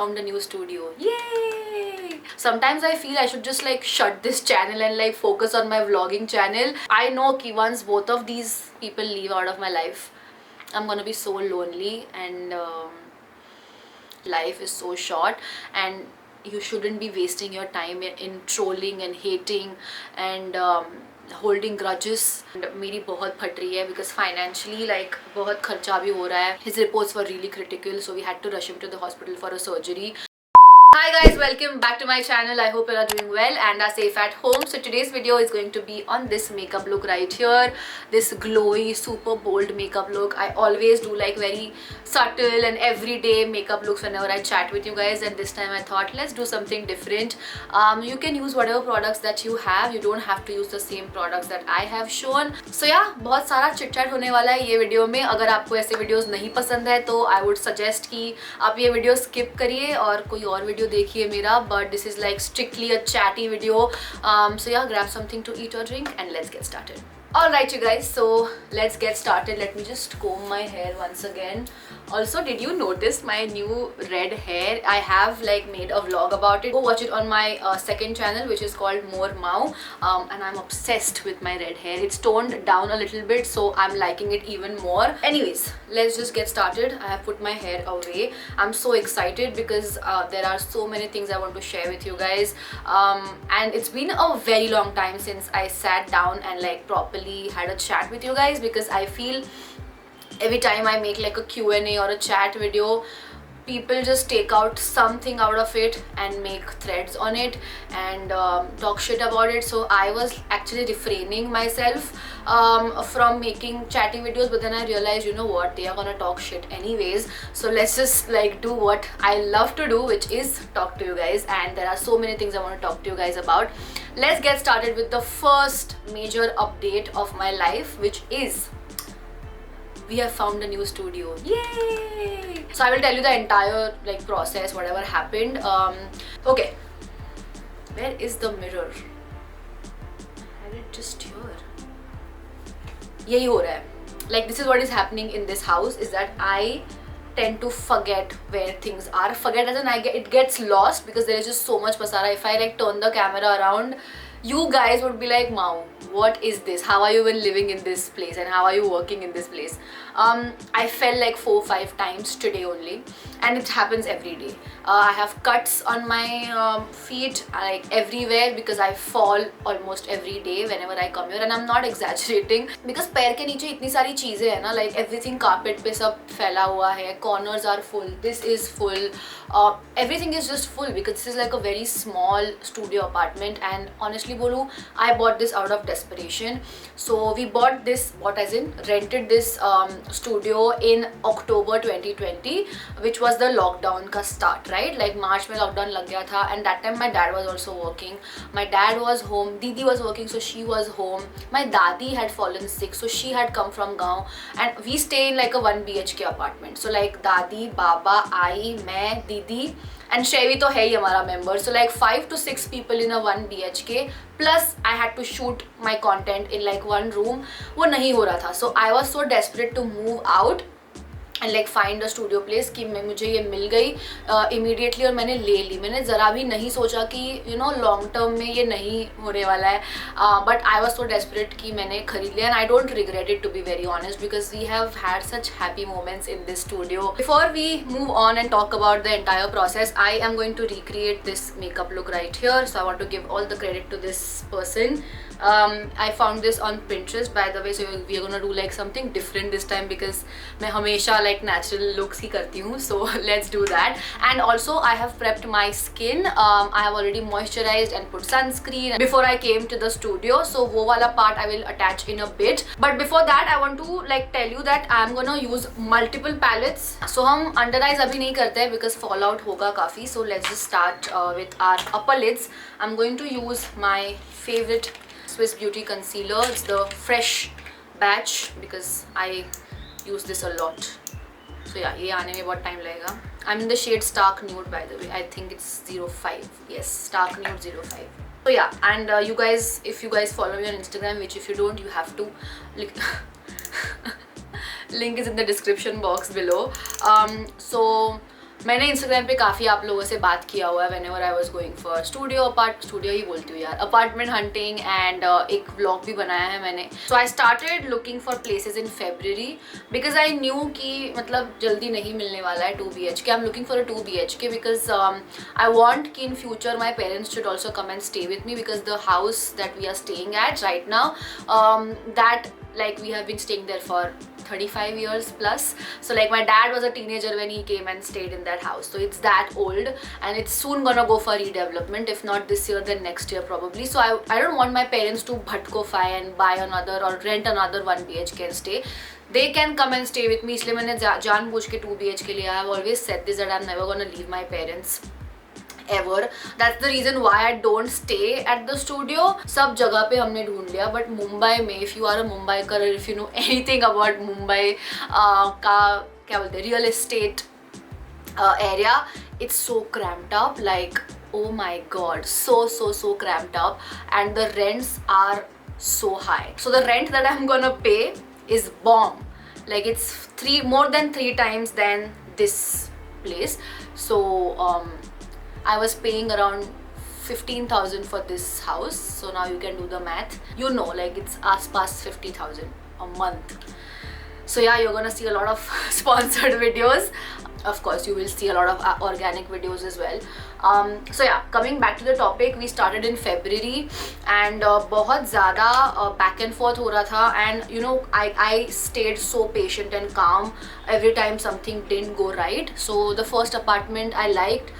found a new studio. Yay! Sometimes I feel I should just like shut this channel and like focus on my vlogging channel. I know कि once both of these people leave out of my life, I'm gonna be so lonely, and life is so short, and you shouldn't be wasting your time in trolling and hating and holding grudges. And मेरी बहुत फट रही है because financially like बहुत खर्चा भी हो रहा है. His reports were really critical, so we had to rush him to the hospital for a surgery. Hi guys, welcome back to my channel. I hope you are doing well and are safe at home. So today's video is going to be on this makeup look right here, this glowy super bold makeup look. I always do like very subtle and everyday makeup looks whenever I chat with you guys, and this time I thought let's do something different. You can use whatever products that you have, you don't have to use the same products that I have shown. So yeah, बहुत सारा chit chat होने वाला है ये video में. अगर आपको ऐसे वीडियोस नहीं पसंद है तो I would suggest कि आप ये वीडियो skip करिए और कोई और वीडियो देखिए मेरा. But this is like strictly a chatty video. So yeah, grab something to eat or drink and let's get started. Alright you guys, so let's get started. Let me just comb my hair once again. Also, did you notice my new red hair? I have like made a vlog about it. Go watch it on my second channel, which is called Manasi Mau, and I'm obsessed with my red hair. It's toned down a little bit, so I'm liking it even more. Anyways, let's just get started. I have put my hair away. I'm so excited because there are so many things I want to share with you guys, and it's been a very long time since I sat down and like properly had a chat with you guys, because I feel every time I make like a Q&A or a chat video, people just take out something out of it and make threads on it and talk shit about it. So I was actually refraining myself from making chatty videos, but then I realized, you know what, they are gonna talk shit anyways, so let's just like do what I love to do, which is talk to you guys. And there are so many things I want to talk to you guys about. Let's get started with the first major update of my life, which is we have found a new studio. Yay! So I will tell you the entire like process, whatever happened. Okay, where is the mirror? I had it just here. Yahi ho raha hai. Like this is what is happening in this house, is that I tend to forget where things are. Forget as in it gets lost because there is just so much pasara. If I like turn the camera around, you guys would be like, Mau, what is this? How are you even living in this place and how are you working in this place? I fell like 4 or 5 times today only, and it happens every day. I have cuts on my feet like everywhere because I fall almost every day whenever I come here, and I'm not exaggerating because पैर के नीचे इतनी सारी चीजें हैं ना, like everything carpet पे सब फैला हुआ है, corners are full, this is full, everything is just full because this is like a very small studio apartment. And honestly बोलूँ, I bought this out of desperation. So we bought as in rented this studio in October 2020, which was the lockdown का start, right? Like March में lockdown लग गया था, and that time my dad was also working. My dad was home, Didi was working, so she was home. My dadi had fallen sick, so she had come from गाँव, and we stay in like a 1 BHK apartment. So like दादी, बाबा, आई, मैं, दीदी and Shrevi तो है ही हमारा member. So like 5 to 6 people in a 1 BHK, plus I had to shoot my content in like one room. वो नहीं हो रहा था. So I was so desperate to move out and like find a studio place कि मुझे ये मिल गई immediately और मैंने ले ली. मैंने ज़रा भी नहीं सोचा कि you know long term में ये नहीं होने वाला है, but I was so desperate कि मैंने खरीद लिया, and I don't regret it, to be very honest, because we have had such happy moments in this studio. Before we move on and talk about the entire process, I am going to recreate this makeup look right here. So I want to give all the credit to this person. I found this on Pinterest, by the way, so we are gonna do like something different this time because मैं हमेशा like natural looks ही करती हूँ, so let's do that. And also I have prepped my skin. I have already moisturized and put sunscreen before I came to the studio, so वो वाला part I will attach in a bit. But before that I want to like tell you that I am gonna use multiple palettes. So हम under eyes अभी नहीं करते हैं because fallout होगा काफ़ी. So let's just start with our upper lids. I'm going to use my favorite Swiss Beauty concealer. It's the fresh batch because I use this a lot. So yeah, ये आने में बहुत time लगेगा. I'm in the shade Stark Nude, by the way. I think it's 05. Yes, Stark Nude 05. So yeah, and you guys, if you guys follow me on Instagram, which if you don't, you have to. Link is in the description box below. So मैंने Instagram पे काफ़ी आप लोगों से बात किया हुआ है whenever I was going for studio ही बोलती हूँ यार, अपार्टमेंट हंटिंग, एंड एक व्लॉग भी बनाया है मैंने. So I started looking for places in February because I knew कि मतलब जल्दी नहीं मिलने वाला है 2 BHK. I am looking for a 2 BHK because I want कि in future my parents should also come and stay with me because the house that we are staying at right now, that like we have been staying there for 35 years plus. So like my dad was a teenager when he came and stayed in that house, so it's that old and it's soon gonna go for redevelopment, if not this year then next year probably. So I don't want my parents to bhatkofy and buy another or rent another 1 BHK and stay. They can come and stay with me, इसलिए मैंने जानबूझ के 2 BHK लिया. I have always said this that I'm never gonna leave my parents ever. That's the reason why I don't stay at the studio. सब जगह पे हमने ढूंढ लिया, but मुंबई में if you are a Mumbaiker or if you know anything about Mumbai का क्या बोलते हैं real estate area, it's so cramped up, like oh my god, so cramped up, and the rents are so high. So the rent that I'm gonna pay is bomb, like it's more than 3 times than this place. So I was paying around 15,000 for this house, so now you can do the math, you know, like it's aas-pas 50,000 a month. So yeah, you're gonna see a lot of sponsored videos. Of course you will see a lot of organic videos as well. So yeah, coming back to the topic, we started in February and बहुत ज़्यादा back and forth हो रहा था, and you know I stayed so patient and calm every time something didn't go right. So the first apartment I liked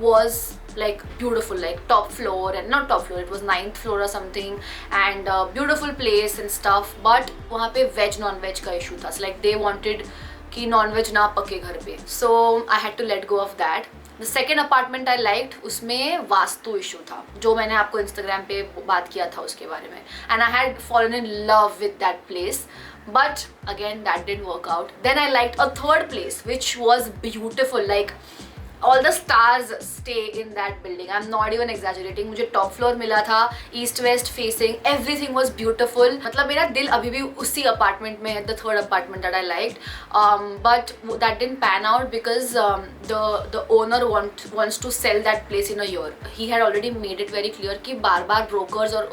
was like beautiful, like top floor, and not top floor, it was 9th floor or something, and beautiful place and stuff, but वहाँ पे veg non-veg का issue था. So like they wanted कि non-veg ना पके घर पे, so I had to let go of that. The second apartment I liked, उसमें वास्तु इशू था, जो मैंने आपको Instagram पे बात किया था उसके बारे में, and I had fallen in love with that place, but again that didn't work out. Then I liked a third place which was beautiful, like all the stars stay in that building. I'm not even exaggerating. मुझे top floor मिला था, east west facing, everything was beautiful. मतलब मेरा दिल अभी भी उसी apartment में है, the third apartment that I liked, but that didn't pan out because the owner wants to sell that place in a year. He had already made it very clear कि बार-बार brokers or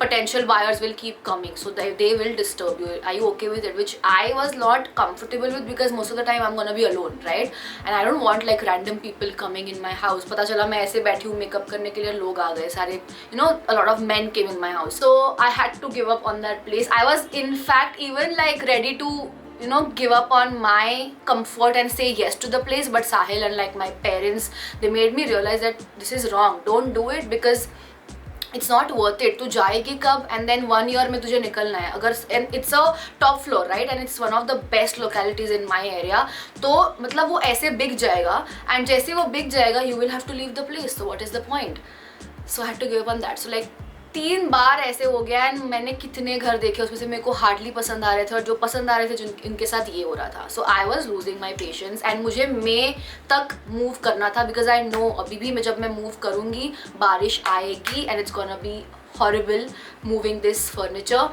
potential buyers will keep coming, so they will disturb you. Are you okay with it? Which I was not comfortable with because most of the time I'm gonna be alone, right? And I don't want like random people coming in my house. पता चला मैं ऐसे बैठी हूँ makeup करने के लिए, लोग आ गए सारे, you know, a lot of men came in my house, so I had to give up on that place. I was in fact even like ready to, you know, give up on my comfort and say yes to the place, but Sahil and like my parents, they made me realize that this is wrong, don't do it because it's not worth it. तू जाएगी कब, and then 1 year में तुझे निकलना है. अगर and it's a top floor, right, and it's one of the best localities in my area, तो मतलब वो ऐसे बिक जाएगा, and जैसे वो बिक जाएगा you will have to leave the place, so what is the point? So I had to give up on that. So like 3 बार ऐसे हो गया, एंड मैंने कितने घर देखे, उसमें से मेरे को हार्डली पसंद आ रहे थे, और जो पसंद आ रहे थे उनके साथ ये हो रहा था. So I was losing my patience, and मुझे मई तक मूव करना था बिकॉज आई नो अभी भी मैं जब मैं मूव करूँगी बारिश आएगी, and it's gonna be horrible moving this furniture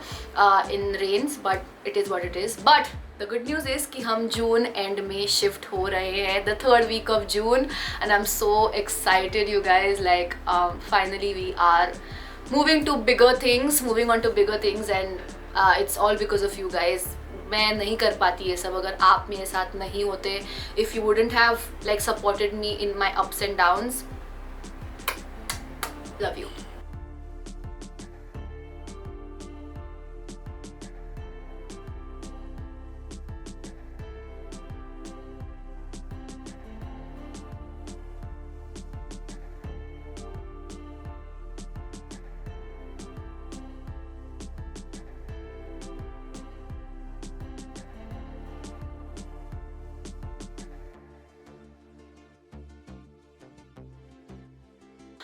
in rains, but it is what it is. But the good news is कि हम जून एंड में शिफ्ट हो रहे हैं, the 3rd week of June, and I'm so excited you guys, like finally we are moving on to bigger things, and it's all because of you guys. मैं नहीं कर पाती ये सब अगर आप मेरे साथ नहीं होते. If you wouldn't have like supported me in my ups and downs, love you.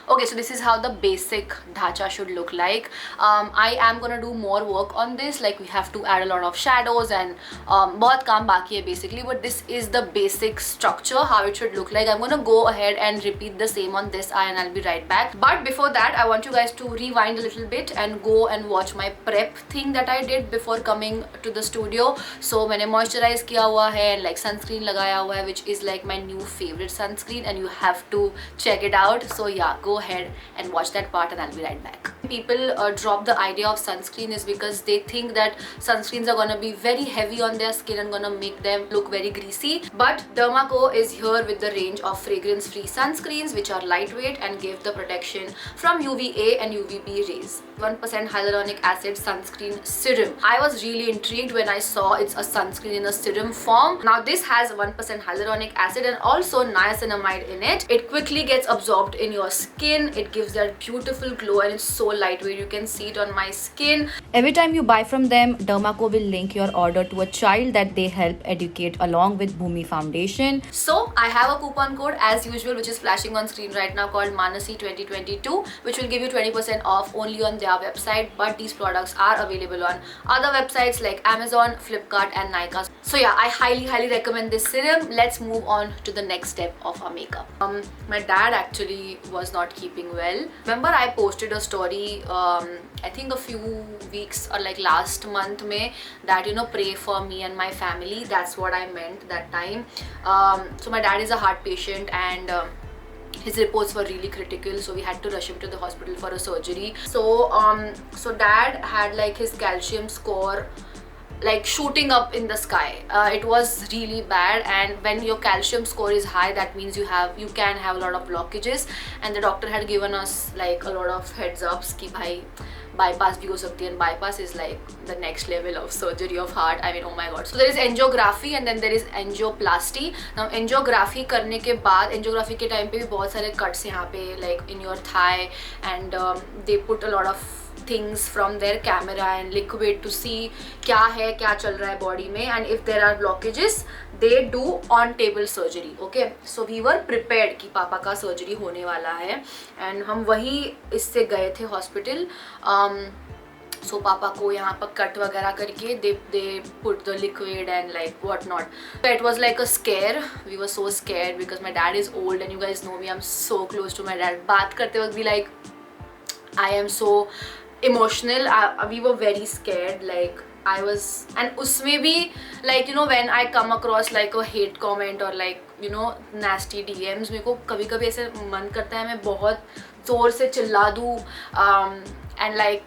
Okay, so this is how the basic dhacha should look like. I am gonna do more work on this, like we have to add a lot of shadows and bahut kaam baki hai basically, but this is the basic structure, how it should look like. I'm gonna go ahead and repeat the same on this eye and I'll be right back. But before that, I want you guys to rewind a little bit and go and watch my prep thing that I did before coming to the studio. So मैंने moisturize किया हुआ है, like sunscreen लगाया हुआ है, which is like my new favorite sunscreen and you have to check it out. So yeah, go ahead and watch that part and I'll be right back. People drop the idea of sunscreen is because they think that sunscreens are gonna be very heavy on their skin and gonna make them look very greasy. But Dermaco is here with the range of fragrance-free sunscreens which are lightweight and give the protection from UVA and UVB rays. 1% hyaluronic acid sunscreen serum. I was really intrigued when I saw it's a sunscreen in a serum form. Now this has 1% hyaluronic acid and also niacinamide in it. It quickly gets absorbed in your skin. It gives that beautiful glow and it's so lightweight. You can see it on my skin. Every time you buy from them, Dermaco will link your order to a child that they help educate along with Bhumi Foundation. So I have a coupon code as usual which is flashing on screen right now called Manasi 2022, which will give you 20% off only on their website, but these products are available on other websites like Amazon, Flipkart and Nykaa. So yeah, I highly recommend this serum. Let's move on to the next step of our makeup. My dad actually was not keeping well. Remember I posted a story I think a few weeks or like last month mein that pray for me and my family. That's what I meant that time. So my dad is a heart patient and his reports were really critical, so we had to rush him to the hospital for a surgery. So dad had like his calcium score like shooting up in the sky. It was really bad, and when your calcium score is high, that means you can have a lot of blockages, and the doctor had given us like a lot of heads ups ki bhai bypass bhi ho sakti hai, and bypass is like the next level of surgery of heart. I mean, oh my god. So there is angiography and then there is angioplasty. Now angiography करने के बाद, angiography के time पे भी बहुत सारे cuts यहाँ पे like in your thigh, and they put a lot of things from their camera and liquid to see क्या है, क्या चल रहा है body में, and if there are blockages they do on table surgery. Okay, so we were prepared कि पापा का surgery होने वाला है, and हम वही इससे गए थे hospital. So पापा को यहाँ पर कट वगैरह करके they put the liquid and like what not. It was like a scare. We were so scared because my dad is old and you guys know me, I'm so close to my dad. बात करते वक्त भी like I am so emotional. We were very scared. Like I was, and उसमें भी like when I come across like a hate comment or like nasty DMs, मेरे को कभी कभी ऐसे मन करता है मैं बहुत जोर से चिल्ला दूँ and like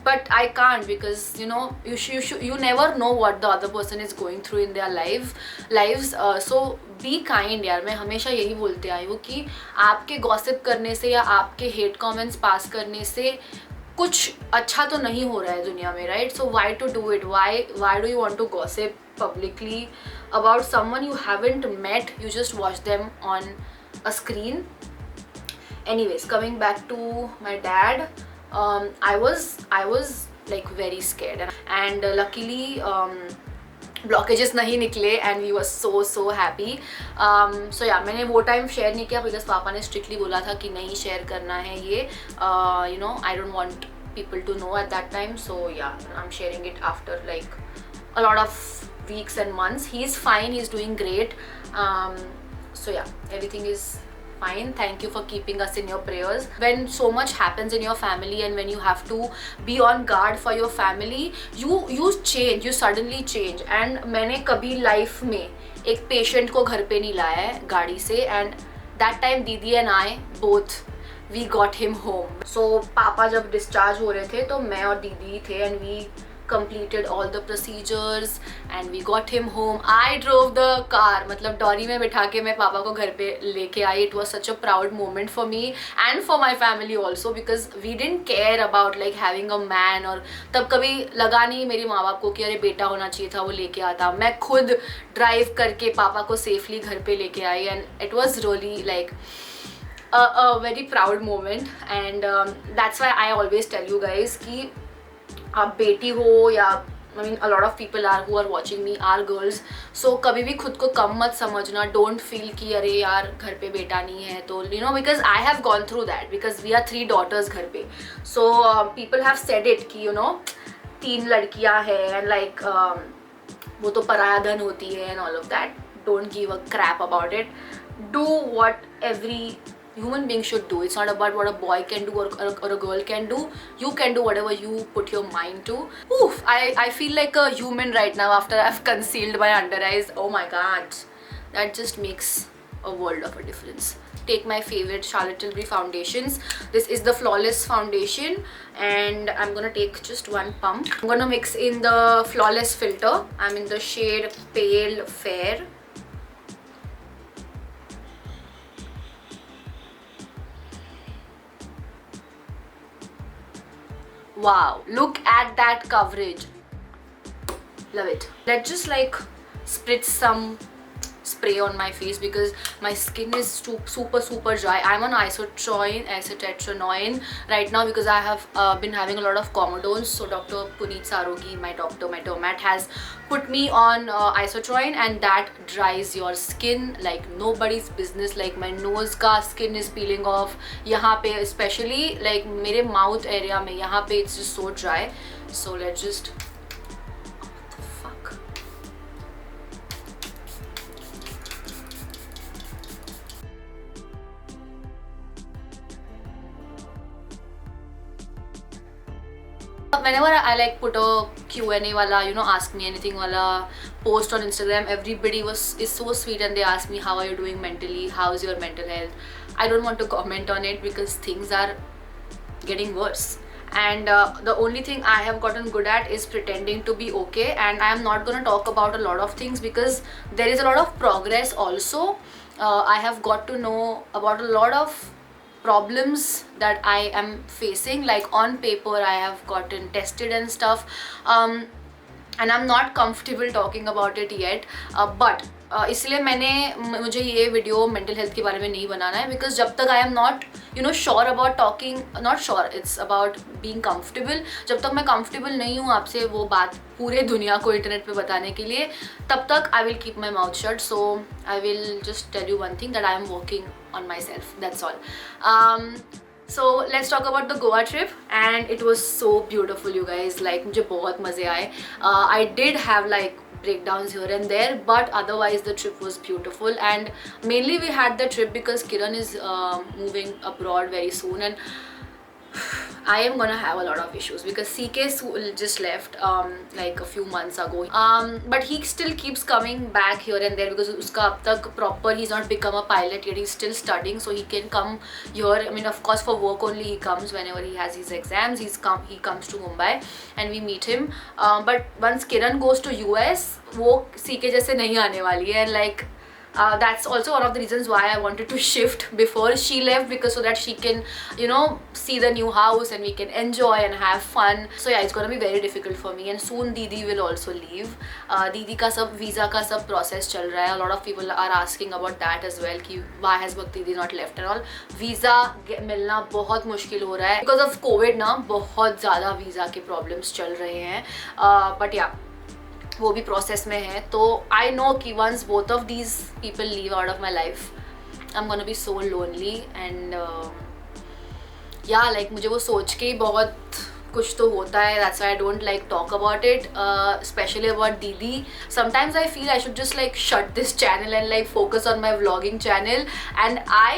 but I can't because you never know what the other person is going through in their lives. So be kind यार. मैं हमेशा यही बोलते आई हूँ कि आपके गॉसिप करने से या आपके हेट कमेंट्स पास करने से कुछ अच्छा तो नहीं हो रहा है दुनिया में, right? So why to do it? Why do you want to gossip publicly about someone you haven't met? You just watch them on a screen. Anyways, coming back to my dad, I was like very scared, and luckily blockages नहीं निकले and we were so happy. So yeah, मैंने वो time share नहीं किया because पापा ने strictly बोला था कि नहीं share करना है ये. I don't want people to know at that time. So yeah, I'm sharing it after like a lot of weeks and months. He's fine, he's doing great. So yeah, everything is fine. Thank you for keeping us in your prayers. When so much happens in your family and when you have to be on guard for your family, you change, you suddenly change. And मैंने कभी life में एक patient को घर पे नहीं लाया है गाड़ी से, and that time दीदी and I both we got him home. So पापा जब discharge हो रहे थे तो मैं और दीदी थे and we completed all the procedures and we got him home. I drove the car, मतलब डॉरी में बिठा के मैं पापा को घर पे लेके आई. It was such a proud moment for me and for my family also because we didn't care about like having a man, और तब कभी लगा नहीं मेरे माँ बाप को कि अरे बेटा होना चाहिए था वो लेके आता. मैं खुद ड्राइव करके पापा को सेफली घर पे लेके आई and it was really like a very proud moment. And that's why I always tell you guys कि आप बेटी हो या I mean a lot of people are who are watching me are girls, so कभी भी खुद को कम मत समझना. Don't feel कि अरे यार घर पे बेटा नहीं है तो you know, because I have gone through that because we are 3 daughters घर पे. So people have said it कि you know 3 लड़कियां हैं and like वो तो पराया धन होती है and all of that. Don't give a crap about it. Do what every human being should do. It's not about what a boy can do or a girl can do. You can do whatever you put your mind to. Oof, I feel like a human right now after I've concealed my under eyes. Oh my god, that just makes a world of a difference. Take my favorite Charlotte Tilbury foundations. This is the Flawless foundation and I'm gonna take just one pump. I'm gonna mix in the Flawless filter. I'm in the shade Pale Fair. Wow, look at that coverage. Love it. Let's just like spritz some spray on my face because my skin is super dry. I'm on isotretinoin right now because I have been having a lot of comedones. So Dr. Puneet Sarogi, my doctor, my dermat, has put me on isotretinoin and that dries your skin like nobody's business. Like my nose ka skin is peeling off. यहाँ पे especially like मेरे mouth area में यहाँ पे it's just so dry. So let's just whenever I like put a Q&A wala, you know, ask me anything wala post on Instagram, everybody is so sweet and they ask me how are you doing mentally, how is your mental health. I don't want to comment on it because things are getting worse and the only thing I have gotten good at is pretending to be okay, and I am not going to talk about a lot of things because there is a lot of progress also. I have got to know about a lot of problems that I am facing. Like on paper I have gotten tested and stuff and I'm not comfortable talking about it yet but इसलिए मुझे ये video mental health के बारे में नहीं बनाना है because जब तक I am not you know sure about talking, not sure, it's about being comfortable. जब तक मैं comfortable नहीं हूँ आपसे वो बात पूरे दुनिया को इंटरनेट पे बताने के लिए, तब तक I will keep my mouth shut. So I will just tell you one thing, that I am working on myself, that's all. So let's talk about the Goa trip and it was so beautiful you guys. Like मुझे बहुत मज़े आए. I did have like breakdowns here and there but otherwise the trip was beautiful and mainly we had the trip because Kiran is moving abroad very soon and I am gonna have a lot of issues because CK just left like a few months ago but he still keeps coming back here and there because uska ab tak proper he's not become a pilot yet, he's still studying, so he can come here. I mean of course for work only he comes whenever he has his exams. He comes to Mumbai and we meet him but once Kiran goes to US वो CK जैसे नहीं आने वाली है and like that's also one of the reasons why I wanted to shift before she left, because so that she can you know see the new house and we can enjoy and have fun. So yeah, it's gonna be very difficult for me and soon Didi will also leave. Didi का सब visa का सब process चल रहा है. A lot of people are asking about that as well कि why has Bhakti Didi not left and all. Visa मिलना बहुत मुश्किल हो रहा है because of COVID ना, बहुत ज़्यादा visa के problems चल रहे हैं but yeah वो भी प्रोसेस में है. तो आई नो कि once both of these people leave out of my life I am gonna be so lonely and yeah like मुझे वो सोच के ही बहुत कुछ तो होता है. That's why I don't like talk about it, specially about दीदी. Sometimes I feel I should just like shut this channel and like focus on my vlogging channel, and I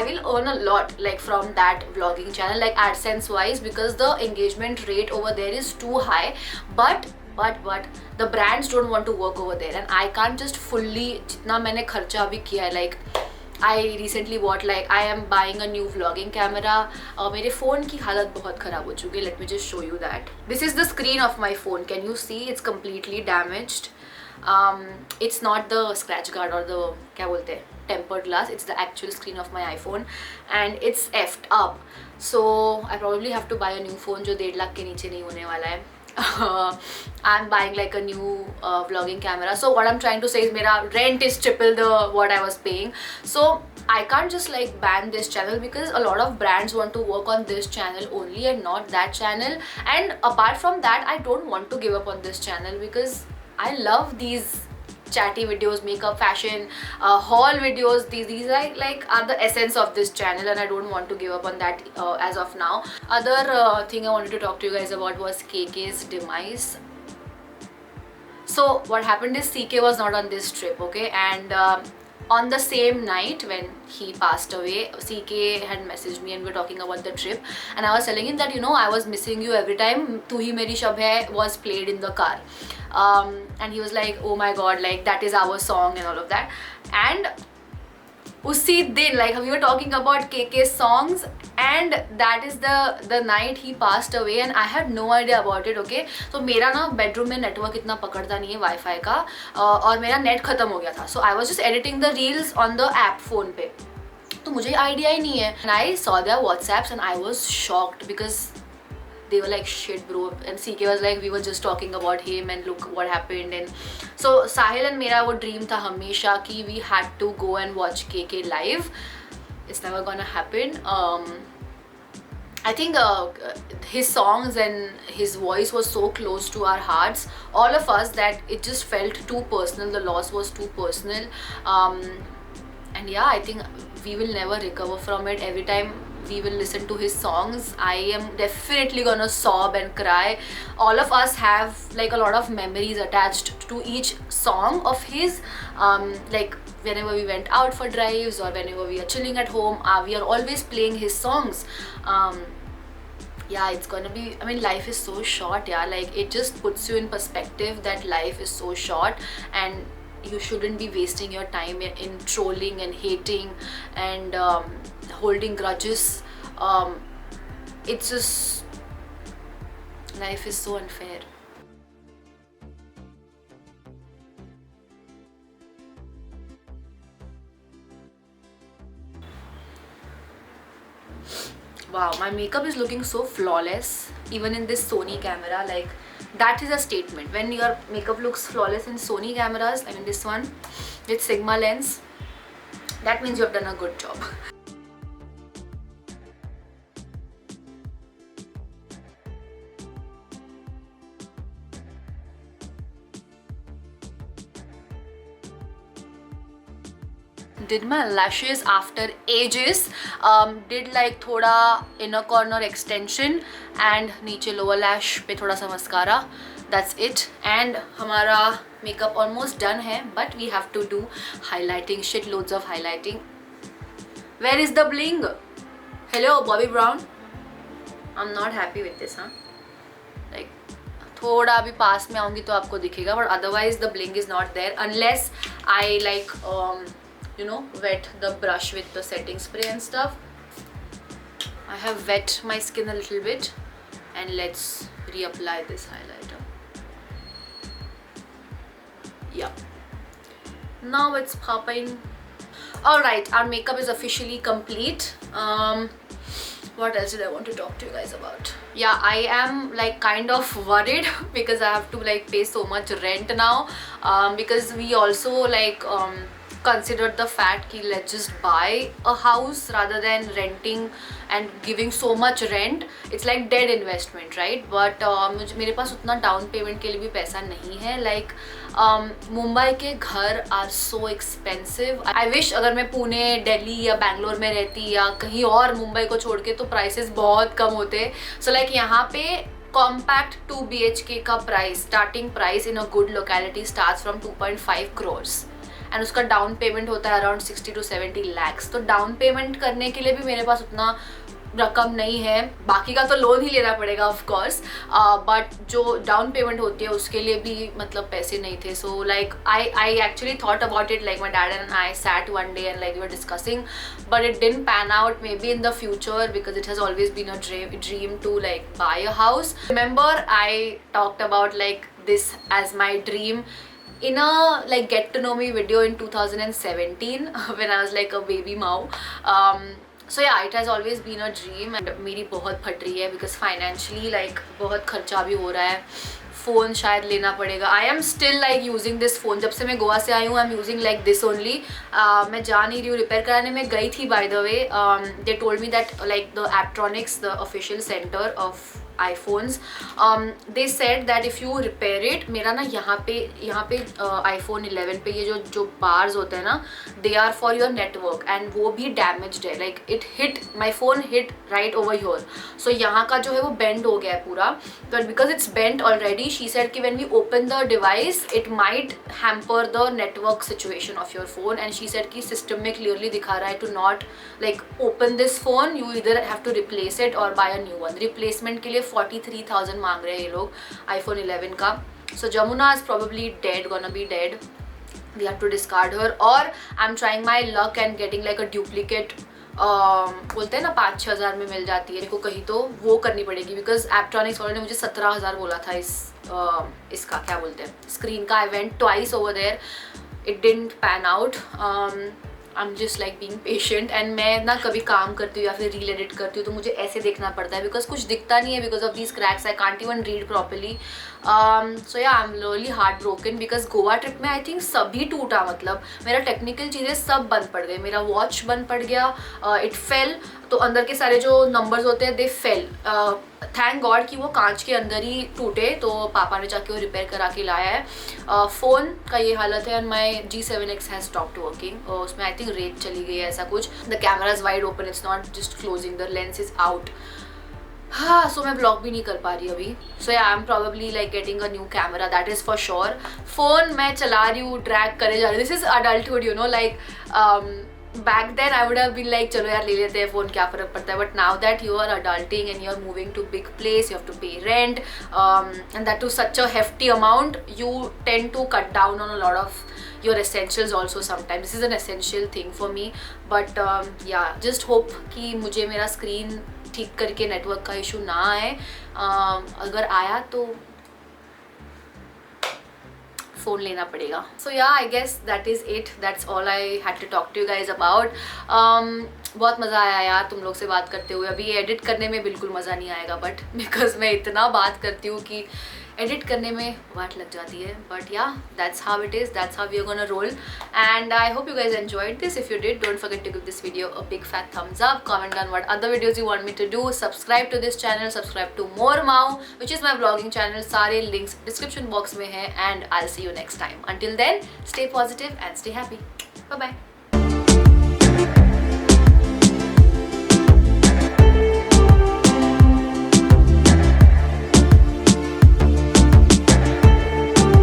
will earn a lot like from that vlogging channel, like AdSense wise, because the engagement rate over there is too high. But the brands don't want to work over there, and I can't just fully jitna maine kharcha abhi kiya hai, like I recently bought, like I am buying a new vlogging camera. मेरे phone की हालत बहुत ख़राब हो चुकी है. Let me just show you that. This is the screen of my phone. Can you see? It's completely damaged. It's not the scratch guard or the क्या बोलते हैं tempered glass. It's the actual screen of my iPhone, and it's effed up. So I probably have to buy a new phone जो 1.5 लाख के नीचे नहीं होने वाला है. I'm buying like a new vlogging camera. So what I'm trying to say is mera rent is triple the what I was paying. So I can't just like ban this channel, because a lot of brands want to work on this channel only and not that channel. And apart from that, I don't want to give up on this channel, because I love these chatty videos, makeup, fashion, haul videos. These are the essence of this channel, and I don't want to give up on that as of now. Other thing I wanted to talk to you guys about was KK's demise. So what happened is CK was not on this trip, okay, and on the same night when he passed away, CK had messaged me and we were talking about the trip, and I was telling him that, you know, I was missing you every time Tu Hi Meri Shab Hai was played in the car. And he was like, oh my god, like that is our song and all of that. And usi din, like we were talking about KK's songs, and that is the night he passed away, and I had no idea about it, okay. So मेरा ना bedroom में network इतना पकड़ता नहीं है Wi-Fi का, और मेरा net खत्म हो गया था. So I was just editing the reels on the app phone पे, तो मुझे idea ही नहीं है. And I saw their WhatsApps and I was shocked, because they were like, shit bro, and CK was like, we were just talking about him and look what happened. And so Sahil and mera wo dream tha hamesha ki we had to go and watch KK live. It's never gonna happen. I think his songs and his voice was so close to our hearts, all of us, that it just felt too personal. The loss was too personal. And yeah, I think we will never recover from it. Every time we will listen to his songs, I am definitely gonna sob and cry. All of us have like a lot of memories attached to each song of his. Like whenever we went out for drives or whenever we are chilling at home, we are always playing his songs. Yeah, it's gonna be, I mean, life is so short, yeah, like it just puts you in perspective that life is so short, and you shouldn't be wasting your time in trolling and hating and holding grudges. It's just, life is so unfair. Wow, my makeup is looking so flawless even in this Sony camera. Like, that is a statement. When your makeup looks flawless in Sony cameras, I mean this one with Sigma lens, that means you have done a good job. Did my lashes after ages. Did like thoda inner corner extension and niche lower lash pe thoda sa mascara. That's it. And hamara makeup almost done hai, but we have to do highlighting, shitloads of highlighting. Where is the bling? Hello Bobby Brown. I'm not happy with this, huh? Like थोड़ा अभी पास में आऊँगी तो आपको दिखेगा, but otherwise the bling is not there unless I like you know, wet the brush with the setting spray and stuff. I have wet my skin a little bit, and let's reapply this highlighter. Yeah, now it's popping. Alright, our makeup is officially complete. What else did I want to talk to you guys about? Yeah, I am like kind of worried because I have to like pay so much rent now, because we also like considered the fact कि let's just buy a house rather than renting and giving so much rent. It's like dead investment, right? But मेरे पास उतना down payment के लिए भी पैसा नहीं है. Like Mumbai के घर are so expensive. I wish अगर मैं पुणे, दिल्ली या बैंगलोर में रहती या कहीं और मुंबई को छोड़ के, तो prices बहुत कम होते. So like यहाँ पे compact 2 BHK का price, starting price in a good locality starts from 2.5 crores. And उसका डाउन पेमेंट होता है अराउंड 60 to 70 lakhs. तो डाउन पेमेंट करने के लिए भी मेरे पास उतना रकम नहीं है. बाकी का तो लोन ही लेना पड़ेगा ऑफ कोर्स, बट जो डाउन पेमेंट होती है उसके लिए भी मतलब पैसे नहीं थे. So like I actually thought about it, like my dad and I sat one day and like we were discussing, but it didn't pan out. Maybe in the future, because it has always been a dream to like buy a house. Remember I talked about like this as my dream in a like get to know me video in 2017 when I was like a baby Mau. So yeah it has always been a dream and मेरी बहुत फट रही है because financially like बहुत खर्चा भी हो रहा है. फ़ोन शायद लेना पड़ेगा. I am still like using this phone. जब से मैं गोवा से आई हूँ I am using like this only. मैं जा नहीं रही हूँ. रिपेयर कराने में गई थी by the way. They told me that like the Aptronix the official center of iPhones, they said that if you repair it, मेरा ना यहाँ पे iPhone 11 पे ये जो बार्स होते हैं ना, they are for your network and वो भी damaged है. like it hit my phone hit right over here. so यहाँ का जो है वो bend हो गया है पूरा. but because it's bent already, she said कि when we open the device it might hamper the network situation of your phone. and she said कि system में clearly दिखा रहा है to not like open this phone, you either have to replace it or buy a new one. replacement के लिए 43,000 मांग रहे हैं ये लोग iPhone 11 का. so Jamuna is probably dead, gonna be dead. we have to discard her, or I'm trying my luck and getting like a duplicate. बोलते हैं ना 5-6 हज़ार में मिल जाती है. मेरे को कहीं तो वो करनी पड़ेगी बिकॉज एप्ट्रॉनिक्स वालों ने मुझे 17,000 बोला था इसका क्या बोलते हैं स्क्रीन का. I went twice over there, it didn't pan out. I am just like being patient. And मैं ना कभी काम करती हूँ या फिर रील एडिट करती हूँ तो मुझे ऐसे देखना पड़ता है बिकॉज कुछ दिखता नहीं है because of these cracks. I can't even read properly. So yeah I am really heart broken because Goa trip में आई थिंक सभी टूटा. मतलब मेरा टेक्निकल चीज़ें सब बंद पड़ गए. मेरा वॉच बंद पड़ गया, इट फेल. तो अंदर के सारे जो नंबर्स होते हैं दे फेल. थैंक गॉड कि वो कांच के अंदर ही टूटे, तो पापा ने जाके वो रिपेयर करा के लाया है. फ़ोन का ये हालत है. And my G7X has stopped working. उसमें आई थिंक रेत चली गई है ऐसा कुछ. The camera is wide open, it's not just closing, the lens is out. हाँ, सो मैं ब्लॉग भी नहीं कर पा रही अभी. So I am probably like getting a new camera, that is for sure. Phone मैं चला रही हूँ, ड्रैग करे जा रही हूँ. This is adulthood, you know. Like back then I would have been like चलो यार ले लेते हैं फ़ोन, क्या फ़र्क पड़ता है. but now that you are adulting and you are moving to big place, you have to pay rent, and that to such a hefty amount, you tend to cut down on a lot of your essentials also sometimes. this is an essential thing for me, but yeah, just hope कि मुझे मेरा screen ठीक करके network का issue ना आए. अगर आया तो फ़ोन लेना पड़ेगा. So yeah I guess that is it. That's all I had to talk to you guys about. बहुत मज़ा आया यार तुम लोग से बात करते हुए. अभी एडिट करने में बिल्कुल मज़ा नहीं आएगा, बट बिकॉज मैं इतना बात करती हूँ कि एडिट करने में वाट लग जाती है. But yeah that's how it is, that's how we are gonna roll. And I hope you guys enjoyed this. If you did, don't forget to give this video a big fat thumbs up. comment on what other videos you want me to do. subscribe to this channel, subscribe to more Mau, which is my vlogging channel. सारे links description box में हैं. and I'll see you next time. until then, stay positive and stay happy. bye bye.